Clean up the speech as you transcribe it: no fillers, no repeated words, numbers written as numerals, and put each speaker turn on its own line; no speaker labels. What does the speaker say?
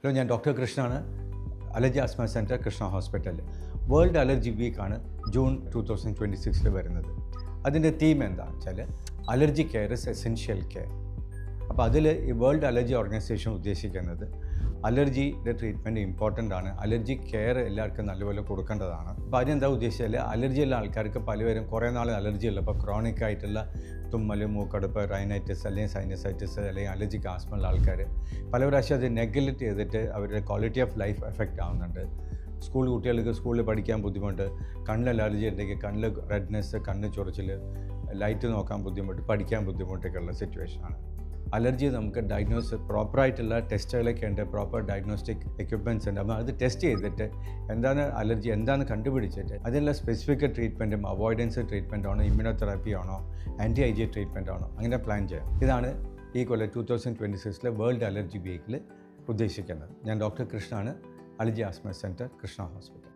Hello, ഞാൻ doctor കൃഷ്ണനാണ്. Allergy asthma centre, Krishna hospital. World allergy വീക്കാണ് ജൂൺ 2026 വരുന്നത്. അതിൻ്റെ തീം എന്താണെന്ന് വെച്ചാൽ allergy care is essential care. അപ്പോൾ അതിൽ ഈ വേൾഡ് അലർജി ഓർഗനൈസേഷൻ ഉദ്ദേശിക്കുന്നത് അലർജിയുടെ ട്രീറ്റ്മെൻറ്റ് ഇമ്പോർട്ടൻ്റ് ആണ്, അലർജി കെയർ എല്ലാവർക്കും നല്ലപോലെ കൊടുക്കേണ്ടതാണ്. അപ്പോൾ അതിനെന്താ ഉദ്ദേശിച്ചാൽ അലർജിയുള്ള ആൾക്കാർക്ക് പലവരും കുറേ നാൾ അലർജി ഉള്ള, ഇപ്പോൾ ക്രോണിക് ആയിട്ടുള്ള തുമ്മൽ, മൂക്കടുപ്പ്, റൈനൈറ്റിസ് അല്ലെങ്കിൽ സൈനസൈറ്റിസ് അല്ലെങ്കിൽ അലർജിക്ക് ആസ്മയുള്ള ആൾക്കാർ പല പ്രാവശ്യം അത് നെഗ്ലക്റ്റ് ചെയ്തിട്ട് അവരുടെ ക്വാളിറ്റി ഓഫ് ലൈഫ് എഫക്റ്റ് ആവുന്നുണ്ട്. സ്കൂൾ കുട്ടികൾക്ക് സ്കൂളിൽ പഠിക്കാൻ ബുദ്ധിമുട്ട്, കണ്ണിൽ അലർജി ഉണ്ടെങ്കിൽ കണ്ണിൽ റെഡ്നെസ്, കണ്ണ് ചൊറിച്ചിൽ, ലൈറ്റ് നോക്കാൻ ബുദ്ധിമുട്ട്, പഠിക്കാൻ ബുദ്ധിമുട്ടൊക്കെ ഉള്ള സിറ്റുവേഷനാണ്. അലർജി നമുക്ക് ഡയഗ്നോസ് പ്രോപ്പറായിട്ടുള്ള ടെസ്റ്റുകളൊക്കെ ഉണ്ട്, പ്രോപ്പർ ഡയഗ്നോസ്റ്റിക് എക്യുപ്മെൻറ്റ്സ് ഉണ്ട്. അപ്പോൾ അത് ടെസ്റ്റ് ചെയ്തിട്ട് എന്താണ് അലർജി എന്താണെന്ന് കണ്ടുപിടിച്ചിട്ട് അതിനുള്ള സ്പെസിഫിക് ട്രീറ്റ്മെൻറ്റും അവോയ്ഡൻസ് ട്രീറ്റ്മെൻ്റ് ആണോ, ഇമ്മ്യൂണോതെറാപ്പി ആണോ, ആൻറ്റി IgE ട്രീറ്റ്മെൻ്റ് ആണോ, അങ്ങനെ പ്ലാൻ ചെയ്യാം. ഇതാണ് ഈ കൊല്ലം 2026 വേൾഡ് അലർജി വീക്കിൽ ഉദ്ദേശിക്കുന്നത്. ഞാൻ ഡോക്ടർ കൃഷ്ണനാണ്, allergy asthma centre, Krishna hospital.